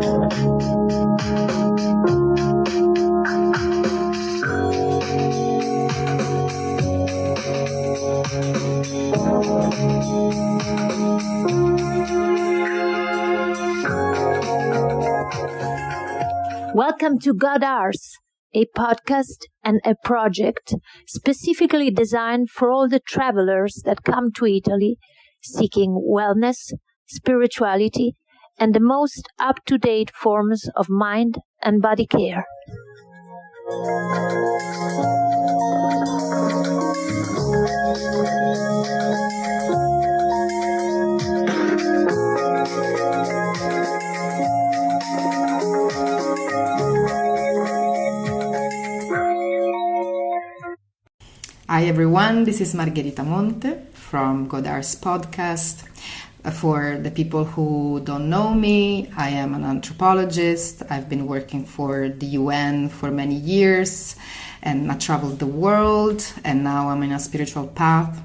Welcome to God Ours, a podcast and a project specifically designed for all the travelers that come to Italy seeking wellness, spirituality, and the most up-to-date forms of mind and body care. Hi everyone, this is Margherita Monti from Godard's podcast. For the people who don't know me, I am an anthropologist. I've been working for the UN for many years and I traveled the world, and now I'm in a spiritual path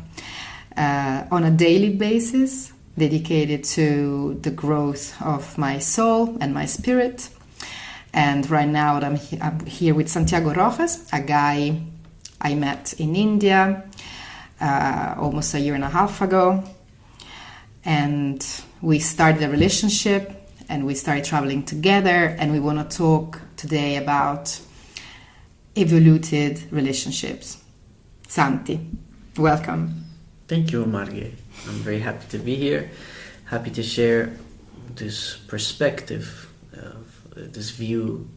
on a daily basis dedicated to the growth of my soul and my spirit. And right now I'm here with Santiago Rojas, a guy I met in India almost a year and a half ago, and we started a relationship and we started traveling together, and we want to talk today about evoluted relationships. Santi, welcome. Thank you, Margherita. I'm very happy to be here, happy to share this perspective, this view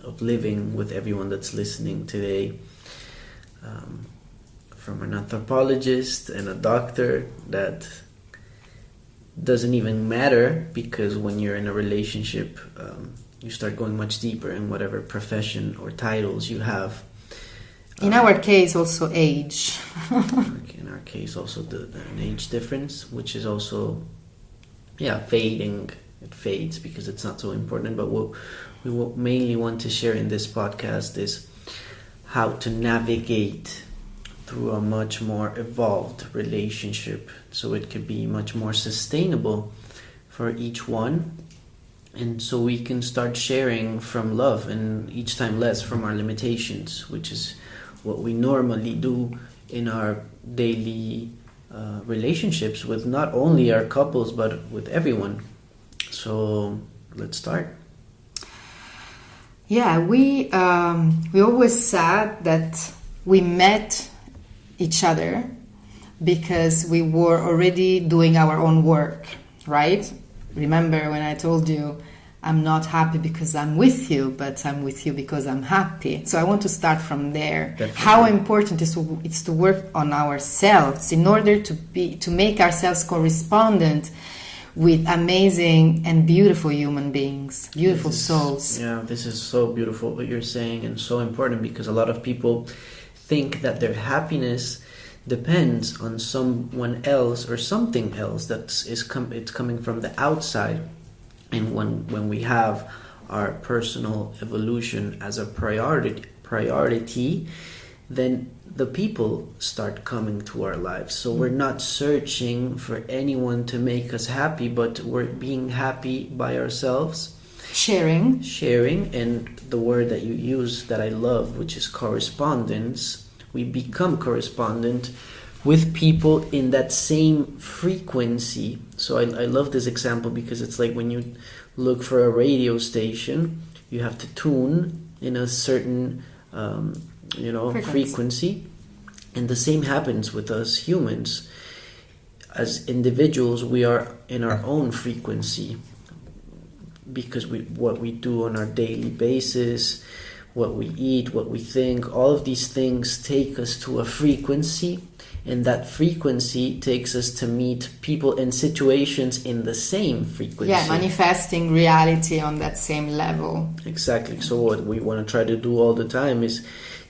of living with everyone that's listening today. From an anthropologist and a doctor, that doesn't even matter, because when you're in a relationship, you start going much deeper in whatever profession or titles you have. In our case, also age. In our case, also an age difference, which is also, fading. It fades because it's not so important. But what we mainly want to share in this podcast is how to navigate through a much more evolved relationship, so it could be much more sustainable for each one, and so we can start sharing from love and each time less from our limitations, which is what we normally do in our daily relationships with not only our couples but with everyone. So let's start. Yeah, we always said that we met each other because we were already doing our own work, right? Remember when I told you I'm not happy because I'm with you, but I'm with you because I'm happy. So I want to start from there. Definitely. How important it's to work on ourselves in order to make ourselves correspondent with amazing and beautiful human beings, beautiful souls. Yeah, this is so beautiful what you're saying, and so important, because a lot of people think that their happiness depends on someone else or something else it's coming from the outside. And when we have our personal evolution as a priority, then the people start coming to our lives. So we're not searching for anyone to make us happy, but we're being happy by ourselves. Sharing, and the word that you use that I love, which is correspondence. We become correspondent with people in that same frequency. So I love this example, because it's like when you look for a radio station, you have to tune in a certain frequency. And the same happens with us humans. As individuals, we are in our own frequency, because what we do on our daily basis, what we eat, what we think, all of these things take us to a frequency, and that frequency takes us to meet people and situations in the same frequency. Yeah, manifesting reality on that same level. Exactly. So what we want to try to do all the time is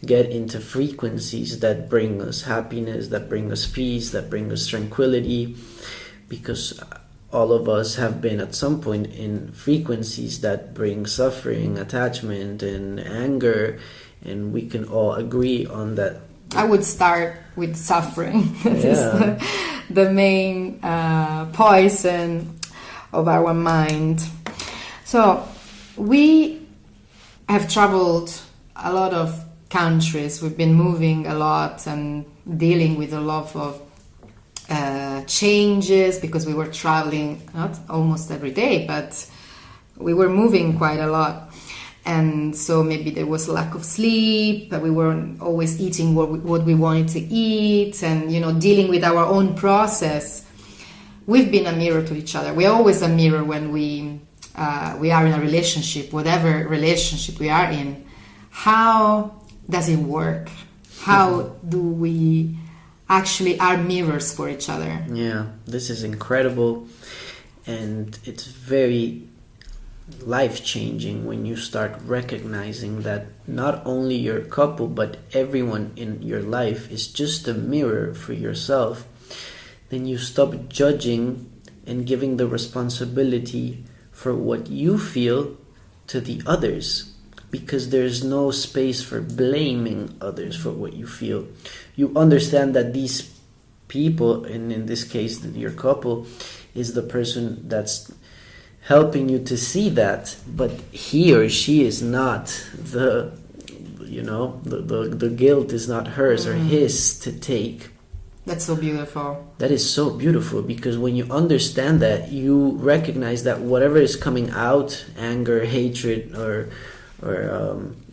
get into frequencies that bring us happiness, that bring us peace, that bring us tranquility, because all of us have been at some point in frequencies that bring suffering, attachment, and anger, and we can all agree on that. I would start with suffering. That is the main poison of our mind. So We have traveled a lot of countries. We've been moving a lot and dealing with a lot of changes because we were traveling not almost every day, but we were moving quite a lot. And so maybe there was lack of sleep, but we weren't always eating what we wanted to eat, and dealing with our own process. We've been a mirror to each other. We're always a mirror when we are in a relationship, whatever relationship we are in. How does it work? How do we actually are mirrors for each other? Yeah, this is incredible, and it's very life-changing when you start recognizing that not only your couple but everyone in your life is just a mirror for yourself. Then you stop judging and giving the responsibility for what you feel to the others, because there's no space for blaming others for what you feel. You understand that these people, and in this case your couple, is the person that's helping you to see that, but he or she is not the guilt is not hers or his to take. That's so beautiful. That is so beautiful, because when you understand that, you recognize that whatever is coming out, anger, hatred, or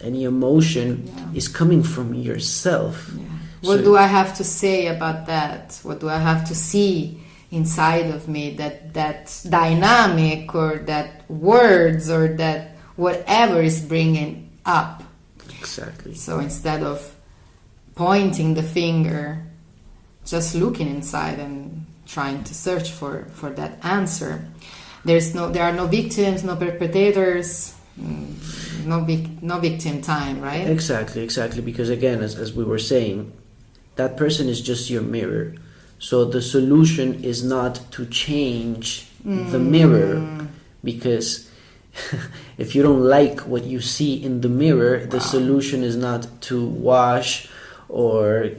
any emotion, is coming from yourself. Yeah. What do I have to say about that? What do I have to see inside of me that dynamic, or that words, or that whatever is bringing up? Exactly. So instead of pointing the finger, just looking inside and trying to search for that answer. There are no victims, no perpetrators, no victim time, right? Exactly, because again, as we were saying, that person is just your mirror. So the solution is not to change the mirror, because if you don't like what you see in the mirror, the solution is not to wash or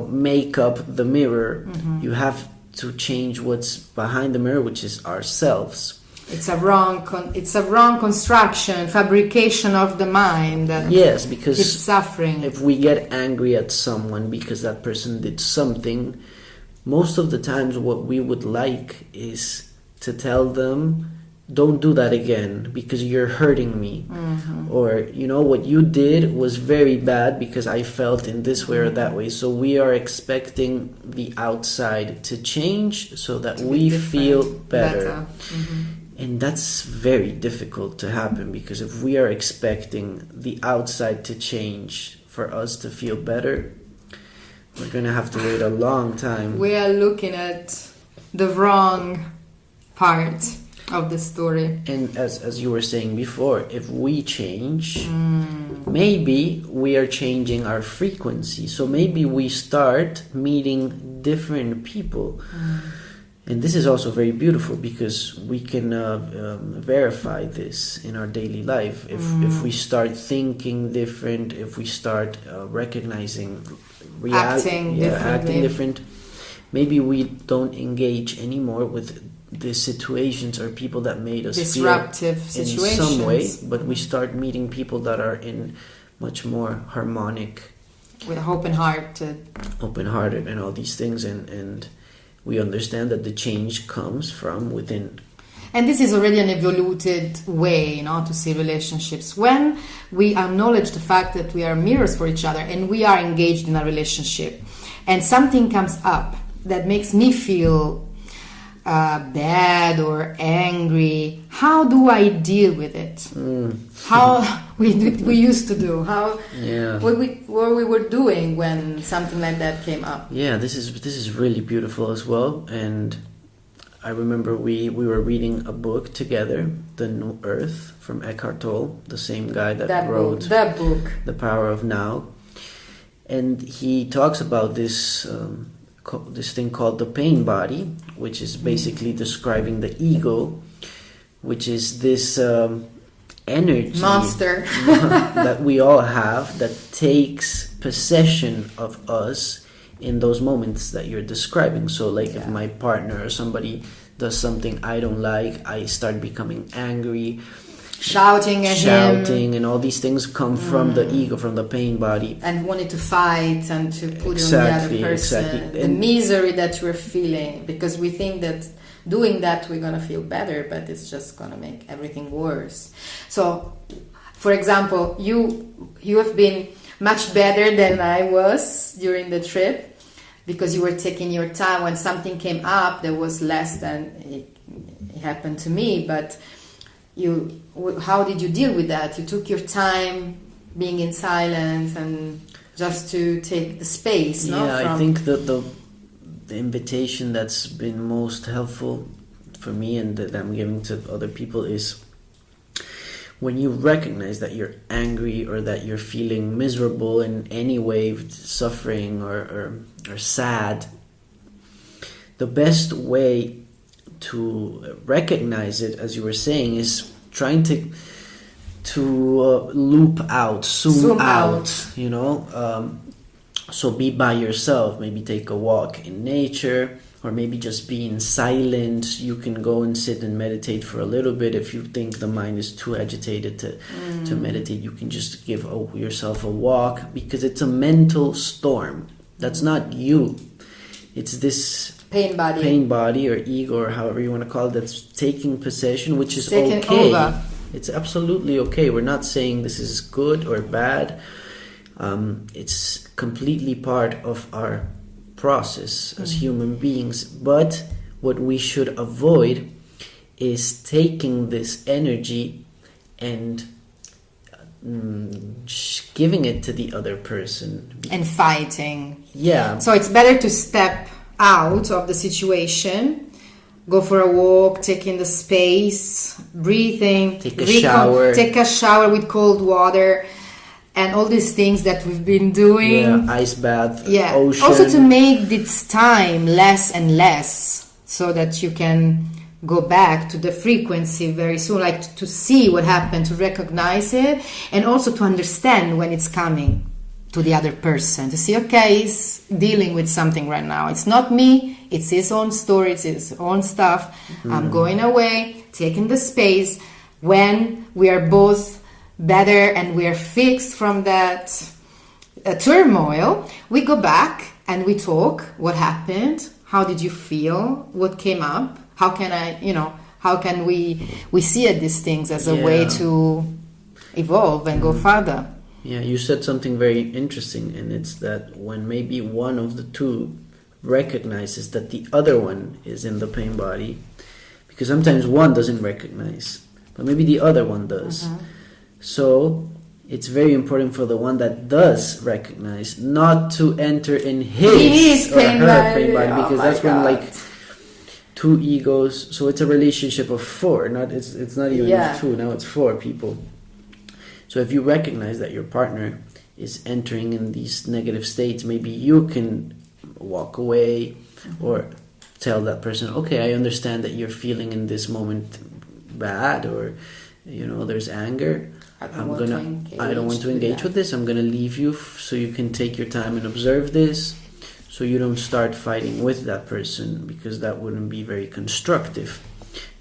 make up the mirror. You have to change what's behind the mirror, which is ourselves. It's a wrong construction, fabrication of the mind. Yes, because it's suffering. If we get angry at someone because that person did something, most of the times what we would like is to tell them, don't do that again because you're hurting me. Or, what you did was very bad because I felt in this way or that way. So we are expecting the outside to change so that we feel better. And that's very difficult to happen, because if we are expecting the outside to change for us to feel better, we're going to have to wait a long time. We are looking at the wrong part of the story. And as you were saying before, if we change, maybe we are changing our frequency. So maybe we start meeting different people. And this is also very beautiful, because we can verify this in our daily life. If we start thinking different, if we start recognizing acting different, maybe we don't engage anymore with the situations or people that made us disruptive feel situations in some way, but we start meeting people that are in much more harmonic, with open-hearted and all these things, and we understand that the change comes from within. And this is already an evoluted way, to see relationships. When we acknowledge the fact that we are mirrors for each other and we are engaged in a relationship, and something comes up that makes me feel bad or angry, how do I deal with it? How we used to do? What we were doing when something like that came up? Yeah, this is really beautiful as well. And I remember we were reading a book together, The New Earth, from Eckhart Tolle, the same guy that wrote that book, The Power of Now. And he talks about this thing called the pain body, which is basically describing the ego, which is this energy monster that we all have, that takes possession of us in those moments that you're describing. So if my partner or somebody does something I don't like, I start becoming angry, shouting at him, and all these things come from the ego, from the pain body, and wanting to fight and to put it on the other person. The misery that we're feeling, because we think that doing that we're gonna feel better, but it's just gonna make everything worse. So, for example, you have been much better than I was during the trip, because you were taking your time. When something came up that was less than it happened to me, but how did you deal with that? You took your time, being in silence, and just to take the space. I think that the invitation that's been most helpful for me and that I'm giving to other people is, when you recognize that you're angry or that you're feeling miserable in any way, suffering or sad, the best way to recognize it, as you were saying, is trying to loop out, zoom out. So be by yourself, maybe take a walk in nature, or maybe just be in silence. You can go and sit and meditate for a little bit. If you think the mind is too agitated to meditate, you can just give yourself a walk, because it's a mental storm. That's not you. It's this pain body or ego, or however you want to call it, that's taking possession, which is okay. Over. It's absolutely okay. We're not saying this is good or bad. It's completely part of our process as human beings. But what we should avoid is taking this energy and giving it to the other person. And fighting. Yeah. So it's better to step out of the situation, go for a walk, take in the space, breathing, take a shower with cold water, and all these things that we've been doing. Ice bath, ocean. Also to make this time less and less, so that you can go back to the frequency very soon, like to see what happened, to recognize it, and also to understand when it's coming to the other person, to see, okay, he's dealing with something right now. It's not me, it's his own story, it's his own stuff. I'm going away, taking the space. When we are both better and we are fixed from that turmoil, we go back and we talk. What happened? How did you feel? What came up? How can we see at these things as a way to evolve and go further? Yeah, you said something very interesting, and it's that when maybe one of the two recognizes that the other one is in the pain body, because sometimes one doesn't recognize, but maybe the other one does. So it's very important for the one that does recognize not to enter in his or her pain body, because that's when like two egos. So it's a relationship of four. It's not even two. Now it's four people. So if you recognize that your partner is entering in these negative states, maybe you can walk away or tell that person, okay, I understand that you're feeling in this moment bad, or there's anger. I don't want to engage with this. I'm gonna leave you so you can take your time and observe this, so you don't start fighting with that person, because that wouldn't be very constructive.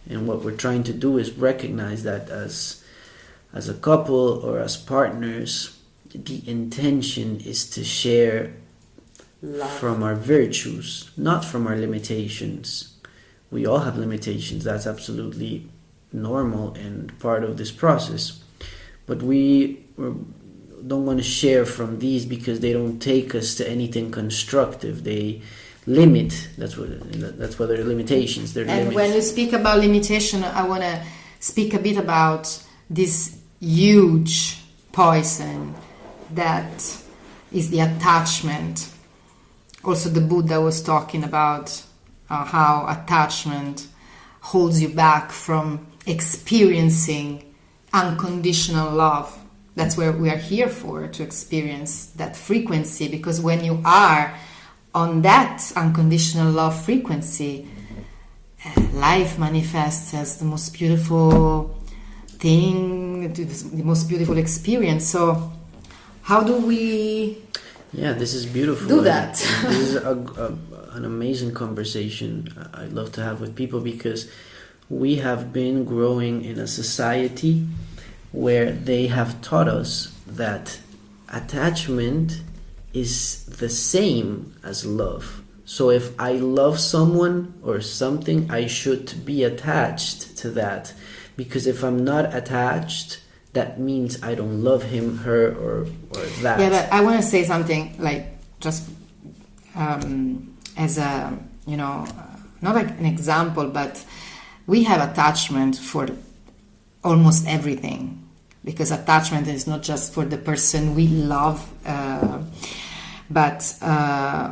And what we're trying to do is recognize that as a couple or as partners, the intention is to share love from our virtues, not from our limitations. We all have limitations. That's absolutely normal and part of this process. But we don't want to share from these, because they don't take us to anything constructive. They limit. That's what they're limitations. They're limits. When you speak about limitation, I want to speak a bit about this huge poison that is the attachment. Also, the Buddha was talking about how attachment holds you back from experiencing unconditional love. That's where we are here for, to experience that frequency, because when you are on that unconditional love frequency, life manifests as the most beautiful thing, the most beautiful experience. So how do we this is beautiful. Do that. This is an amazing conversation I'd love to have with people, because we have been growing in a society where they have taught us that attachment is the same as love. So if I love someone or something, I should be attached to that. Because if I'm not attached, that means I don't love him, her, or that. Yeah, but I want to say something, like, just as a, not like an example, but we have attachment for almost everything. Because attachment is not just for the person we love, but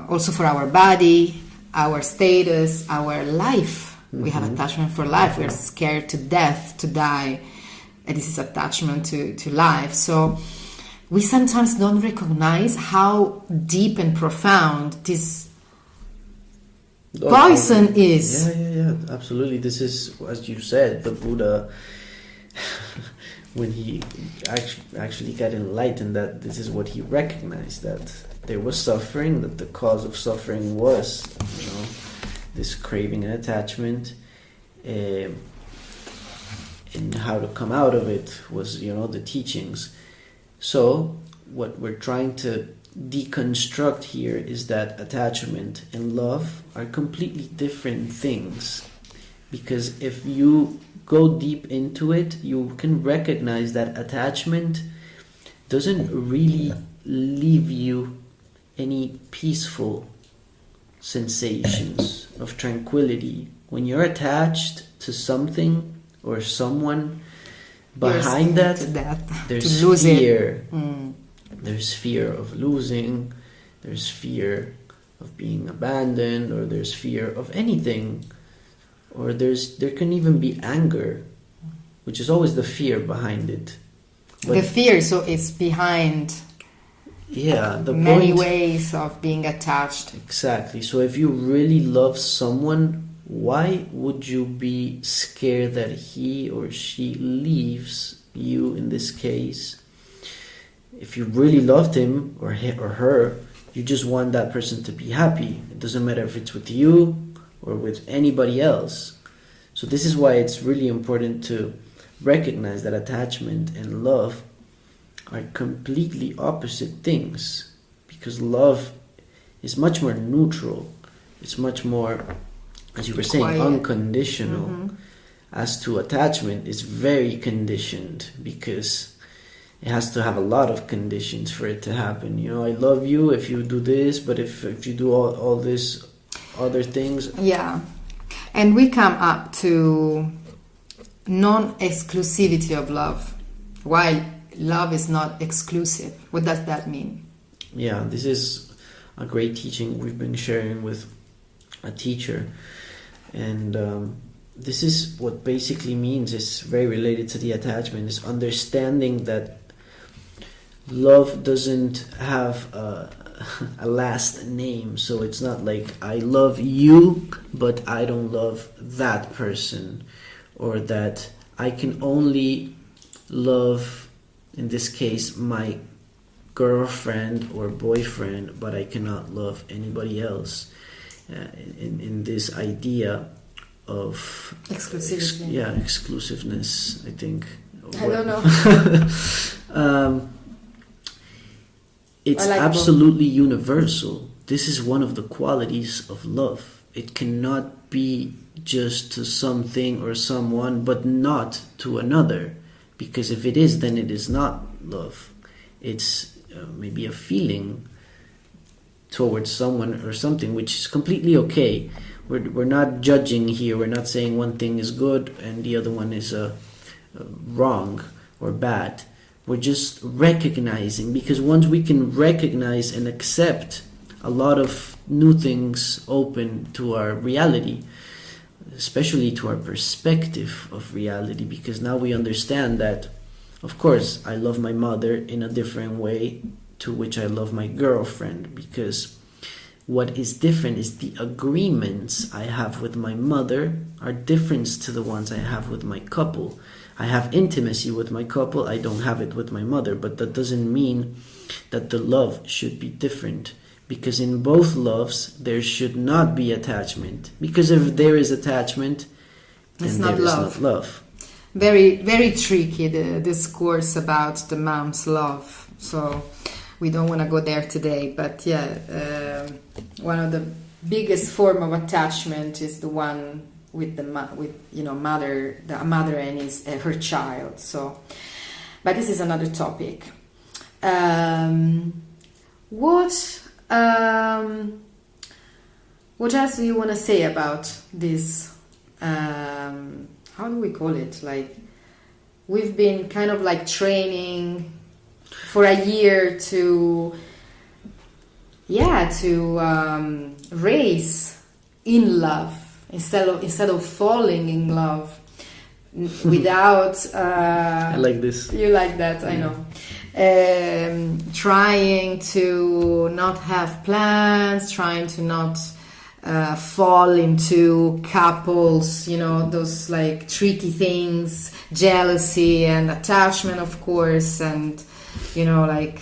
also for our body, our status, our life. Mm-hmm. We have attachment for life. We're scared to death, to die. And this is attachment to life. So we sometimes don't recognize how deep and profound this poison is. Yeah, absolutely. This is, as you said, the Buddha, when he actually got enlightened, that this is what he recognized, that there was suffering, that the cause of suffering was, this craving and attachment, and how to come out of it was, the teachings. So what we're trying to deconstruct here is that attachment and love are completely different things. Because if you go deep into it, you can recognize that attachment doesn't really leave you any peaceful sensations of tranquility. When you're attached to something or someone, behind that there's fear. There's fear of losing, there's fear of being abandoned, or there's fear of anything, or there can even be anger, which is always the fear behind it. But the fear, so it's behind the many ways of being attached. Exactly. So if you really love someone, why would you be scared that he or she leaves you in this case? If you really loved him or her, you just want that person to be happy. It doesn't matter if it's with you or with anybody else. So this is why it's really important to recognize that attachment and love are completely opposite things. Because love is much more neutral. It's much more, as you were saying, quiet, unconditional. Mm-hmm. As to attachment, it's very conditioned, because it has to have a lot of conditions for it to happen. I love you if you do this, but if you do all this other things. Yeah. And we come up to non-exclusivity of love, while love is not exclusive. What does that mean? Yeah, this is a great teaching we've been sharing with a teacher. And this is what basically means, is very related to the attachment, is understanding that love doesn't have a last name. So it's not like I love you, but I don't love that person, or that I can only love, in this case, my girlfriend or boyfriend, but I cannot love anybody else. In this idea of exclusivity. Exclusiveness, I think. I don't know. It's absolutely universal. This is one of the qualities of love. It cannot be just to something or someone, but not to another. Because if it is, then it is not love. It's maybe a feeling towards someone or something, which is completely okay. We're not judging here. We're not saying one thing is good and the other one is wrong or bad. We're just recognizing, because once we can recognize and accept, a lot of new things open to our reality, especially to our perspective of reality, because now we understand that, of course, I love my mother in a different way to which I love my girlfriend, because what is different is the agreements I have with my mother are different to the ones I have with my couple. I have intimacy with my couple, I don't have it with my mother, but that doesn't mean that the love should be different. Because in both loves, there should not be attachment. Because if there is attachment, then there is not love. very, very tricky, the discourse about the mom's love. So we don't want to go there today. But yeah, one of the biggest form of attachment is the one with the mother, the mother and her child. So, but this is another topic. What else do you want to say about this? How do we call it? Like, we've been kind of like training for a year to raise in love instead of falling in love without. I like this. You like that? I know. Trying to not have plans, trying to not fall into couples, those like tricky things, jealousy and attachment, of course, and like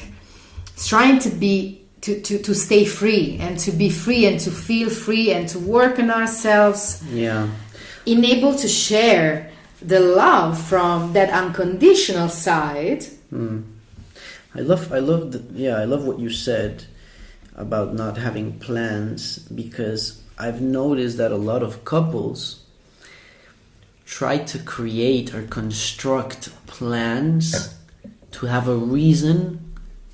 trying to be to stay free and to be free and to feel free and to work on ourselves. Yeah. Enable to share the love from that unconditional side. I love what you said about not having plans, because I've noticed that a lot of couples try to create or construct plans to have a reason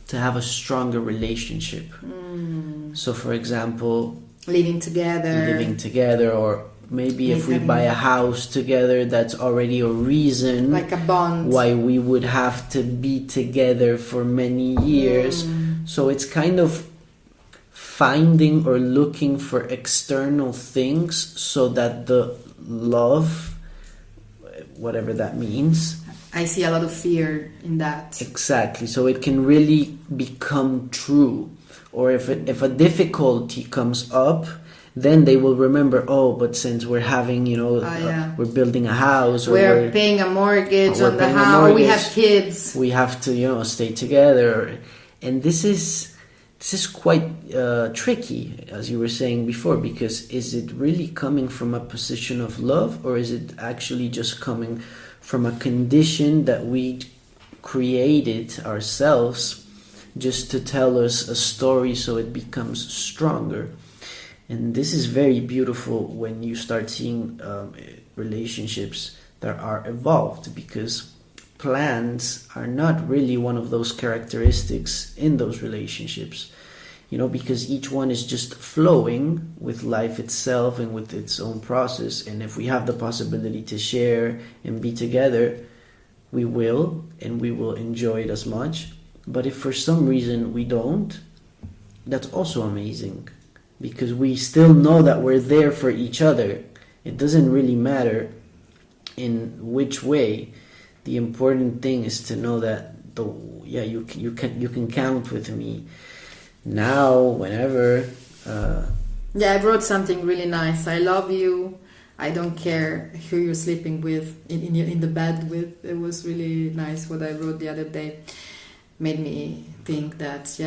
to have a stronger relationship. So for example, living together, or maybe if we buy a house together, that's already a reason, like a bond, why we would have to be together for many years. So it's kind of finding or looking for external things so that the love, whatever that means. I see a lot of fear in that. Exactly. So it can really become true. Or if a difficulty comes up, then they will remember, but since we're having, we're building a house, or we're paying a mortgage on the house, we have kids, we have to, stay together. And this is quite tricky, as you were saying before, because is it really coming from a position of love, or is it actually just coming from a condition that we created ourselves just to tell us a story so it becomes stronger? And this is very beautiful when you start seeing relationships that are evolved, because plans are not really one of those characteristics in those relationships, because each one is just flowing with life itself and with its own process. And if we have the possibility to share and be together, we will, and we will enjoy it as much. But if for some reason we don't, that's also amazing, because we still know that we're there for each other. It doesn't really matter in which way. The important thing is to know that you can count with me now, whenever. I wrote something really nice. I love you. I don't care who you're sleeping with, in the bed with. It was really nice what I wrote the other day. Made me think that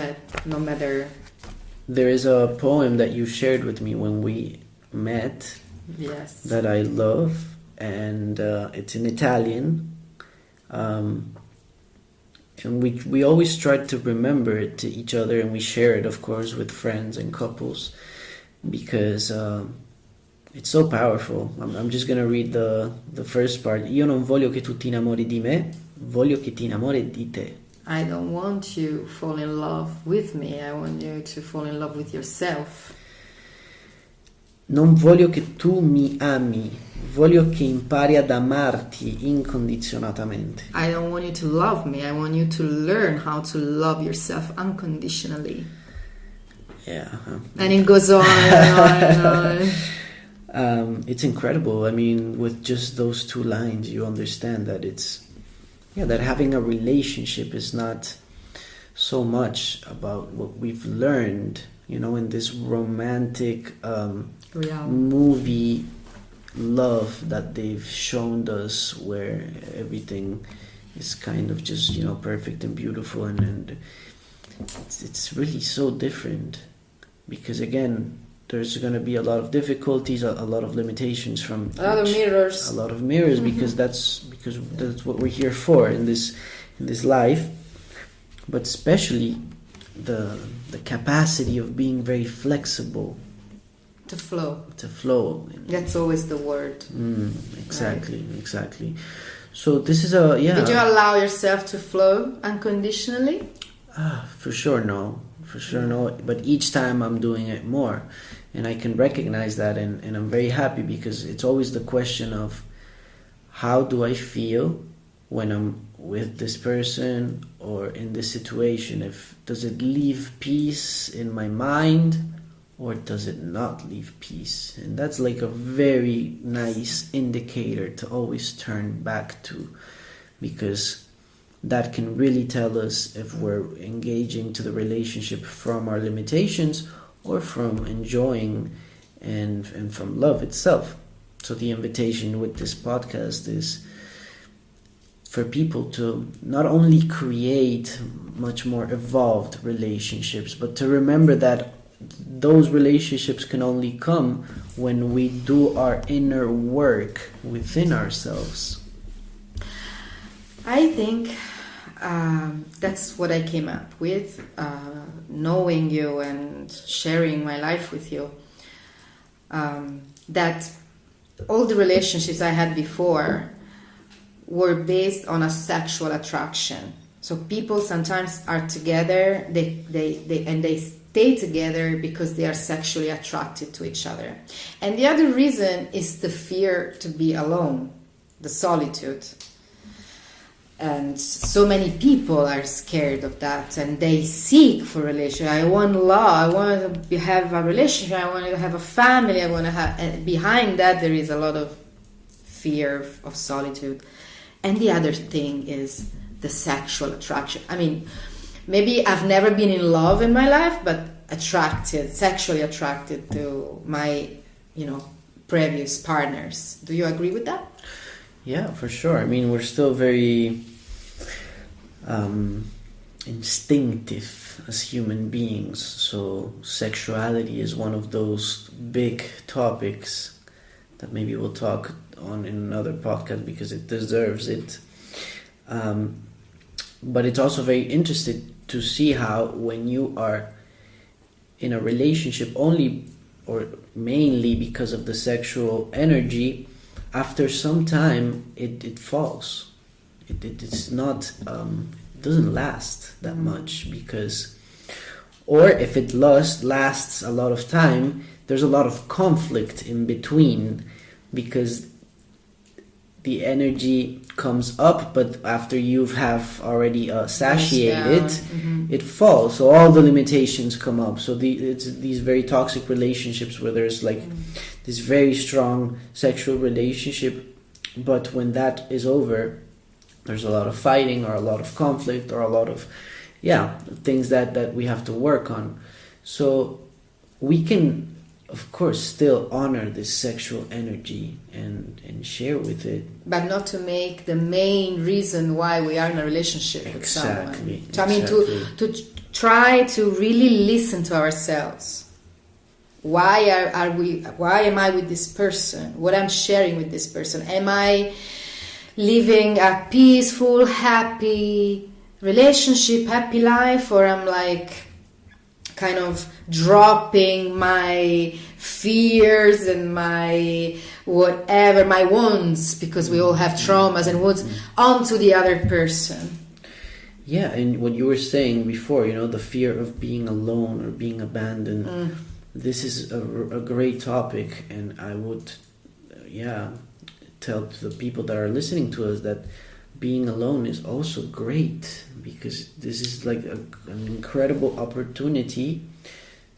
no matter. There is a poem that you shared with me when we met. Yes. That I love, and it's in Italian. And we always try to remember it to each other, and we share it, of course, with friends and couples, because it's so powerful. I'm just gonna read the first part. Io non voglio che tu ti innamori di me, voglio che ti innamori di te. I don't want you to fall in love with me. I want you to fall in love with yourself. Non voglio che tu mi ami, voglio che impari ad amarti incondizionatamente. I don't want you to love me. I want you to learn how to love yourself unconditionally. Yeah. And it goes on and on. It's incredible. I mean, with just those two lines, you understand that that having a relationship is not so much about what we've learned, in this romantic movie love that they've shown us, where everything is kind of just perfect and beautiful, and it's really so different, because again, there's going to be a lot of difficulties, a lot of limitations from a lot of mirrors, because that's what we're here for in this life. But especially the capacity of being very flexible, to flow. That's always the word. Exactly, right? Exactly. So this is a Did you allow yourself to flow unconditionally? For sure no. But each time I'm doing it more, and I can recognize that, and I'm very happy, because it's always the question of how do I feel when I'm with this person or in this situation. Does it leave peace in my mind, or does it not leave peace? And that's like a very nice indicator to always turn back to, because that can really tell us if we're engaging to the relationship from our limitations or from enjoying and from love itself. So the invitation with this podcast is for people to not only create much more evolved relationships, but to remember that those relationships can only come when we do our inner work within ourselves. I think that's what I came up with, knowing you and sharing my life with you. That all the relationships I had before were based on a sexual attraction. So people sometimes are together, they stay together because they are sexually attracted to each other. And the other reason is the fear to be alone, the solitude. And so many people are scared of that, and they seek for relationship. I want love, I want to have a relationship, I want to have a family, I want to have, and behind that there is a lot of fear of solitude. And the other thing is the sexual attraction. I mean, maybe I've never been in love in my life, but sexually attracted to my, previous partners. Do you agree with that? Yeah, for sure. I mean, we're still very instinctive as human beings. So sexuality is one of those big topics that maybe we'll talk on in another podcast, because it deserves it. But it's also very interesting to see how when you are in a relationship only or mainly because of the sexual energy, after some time it falls. It's not doesn't last that much, because, or if it lasts a lot of time, there's a lot of conflict in between, because the energy comes up, but after you have already satiated, it falls. So all the limitations come up. So it's these very toxic relationships where there's like this very strong sexual relationship, but when that is over, there's a lot of fighting or a lot of conflict or a lot of things that we have to work on. So we can, of course, still honor this sexual energy and share with it, but not to make the main reason why we are in a relationship with someone. So, I mean, to try to really listen to ourselves. Why am I with this person? What I'm sharing with this person? Am I living a peaceful, happy relationship, happy life, or I'm like kind of dropping my fears and my whatever, my wounds, because we all have traumas and wounds, onto the other person. Yeah, and what you were saying before, the fear of being alone or being abandoned, this is a great topic, and I would, tell the people that are listening to us that being alone is also great, because this is like an incredible opportunity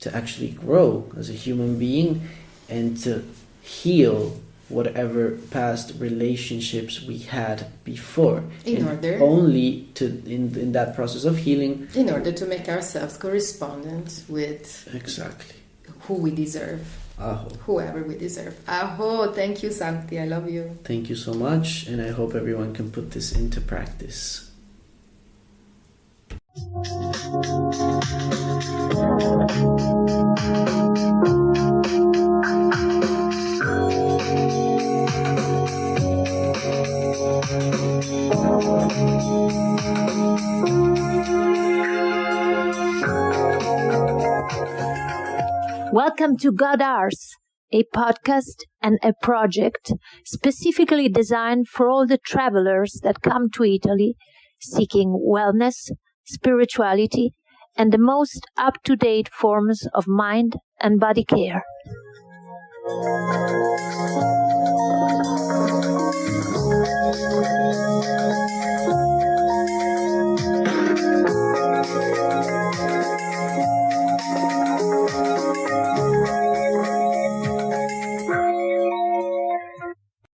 to actually grow as a human being and to heal whatever past relationships we had before, in that process of healing, in order to make ourselves correspondent with exactly who we deserve. Whoever we deserve. Thank you, Santi. I love you. Thank you so much, and I hope everyone can put this into practice. Welcome to God Ours, a podcast and a project specifically designed for all the travelers that come to Italy seeking wellness, spirituality, and the most up-to-date forms of mind and body care.